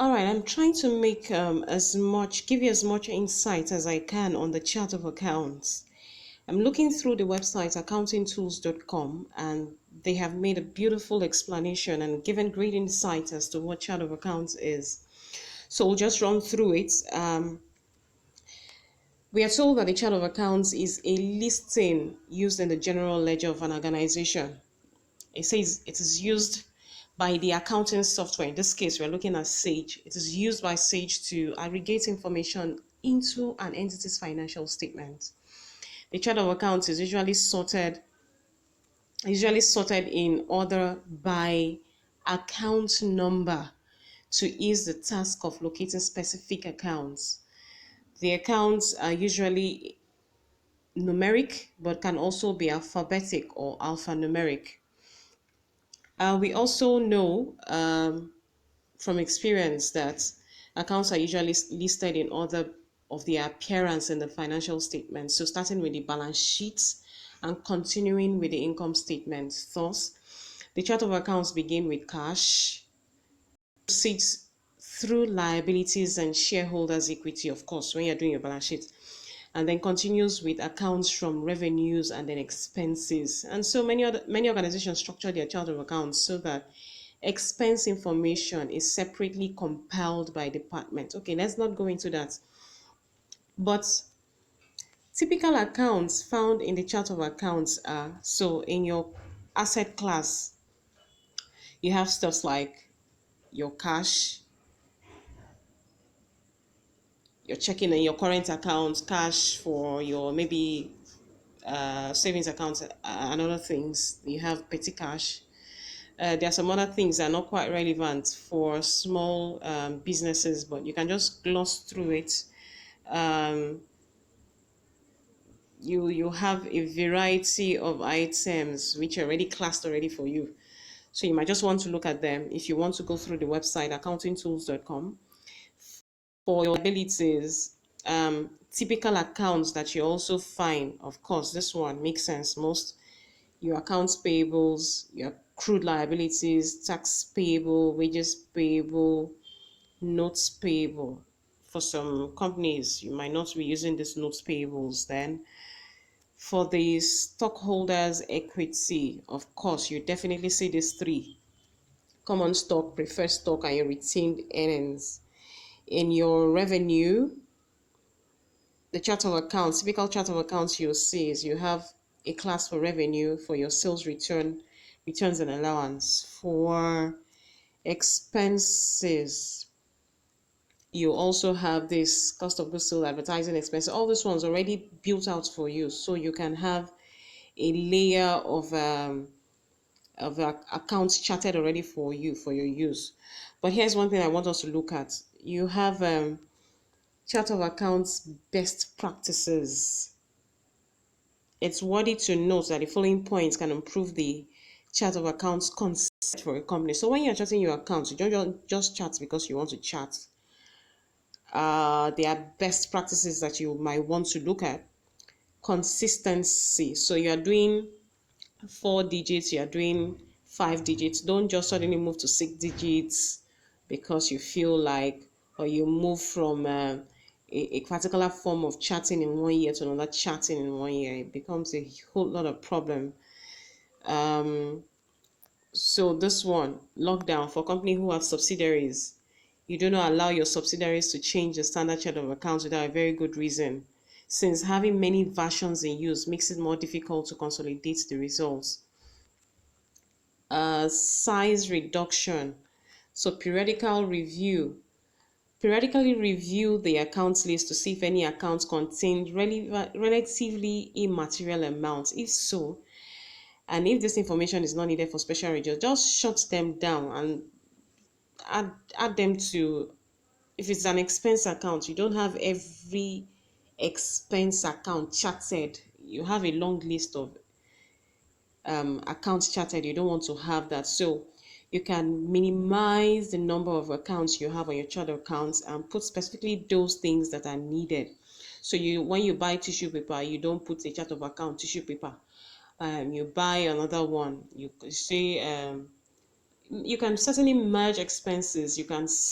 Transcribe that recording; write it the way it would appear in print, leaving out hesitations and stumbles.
All right, I'm trying to make give you as much insight as I can on the chart of accounts. I'm looking through the website accountingtools.com, and they have made a beautiful explanation and given great insight as to what chart of accounts is. So we'll just run through it. We are told that the chart of accounts is a listing used in the general ledger of an organization. It says it is used by the accounting software. In this case, we're looking at Sage. It is used by Sage to aggregate information into an entity's financial statement. The chart of accounts is usually sorted in order by account number to ease the task of locating specific accounts. The accounts are usually numeric but can also be alphabetic or alphanumeric. We also know from experience that accounts are usually listed in order of their appearance in the financial statement. So starting with the balance sheets and continuing with the income statement. Thus, the chart of accounts begin with cash, proceeds through liabilities and shareholders' equity, of course, when you're doing your balance sheet, and then continues with accounts from revenues and then expenses. And so many organizations structure their chart of accounts so that expense information is separately compiled by department. Okay, let's not go into that. But typical accounts found in the chart of accounts are, so in your asset class, you have stuff like your cash, your checking and your current accounts, cash for your maybe savings accounts and other things. You have petty cash. There are some other things that are not quite relevant for small businesses, but you can just gloss through it. Um, you have a variety of items which are already classed already for you. So you might just want to look at them if you want to go through the website accountingtools.com. For your abilities, typical accounts that you also find, of course, this one makes sense most. Your accounts payables, your accrued liabilities, tax payable, wages payable, notes payable. For some companies, you might not be using these notes payables then. For the stockholders' equity, of course, you definitely see these three: common stock, preferred stock, and your retained earnings. In your revenue, the chart of accounts, typical chart of accounts you'll see is you have a class for revenue for your sales returns and allowance. For expenses, you also have this cost of goods sold, advertising expenses. All these ones already built out for you, so you can have a layer of accounts charted already for you for your use. But here's one thing I want us to look at. You have chart of accounts best practices. It's worthy to note that the following points can improve the chart of accounts concept for a company. So when you're charting your accounts, you don't just chart because you want to chart. There are best practices that you might want to look at. Consistency. So you're doing 4 digits, you're doing 5 digits. Don't just suddenly move to 6 digits because you feel like, or you move from a particular form of chatting in 1 year to another chatting in 1 year. It becomes a whole lot of problem. So this one, lockdown for company who have subsidiaries. You do not allow your subsidiaries to change the standard chart of accounts without a very good reason, since having many versions in use makes it more difficult to consolidate the results. Size reduction. So periodically review the accounts list to see if any accounts contain relatively immaterial amounts. If so, and if this information is not needed for special review, just shut them down and add them to. If it's an expense account, you don't have every expense account charted. You have a long list of accounts charted. You don't want to have that. So you can minimize the number of accounts you have on your chart of accounts and put specifically those things that are needed. So when you buy tissue paper, you don't put a chart of account tissue paper. You buy another one. You can certainly merge expenses. You can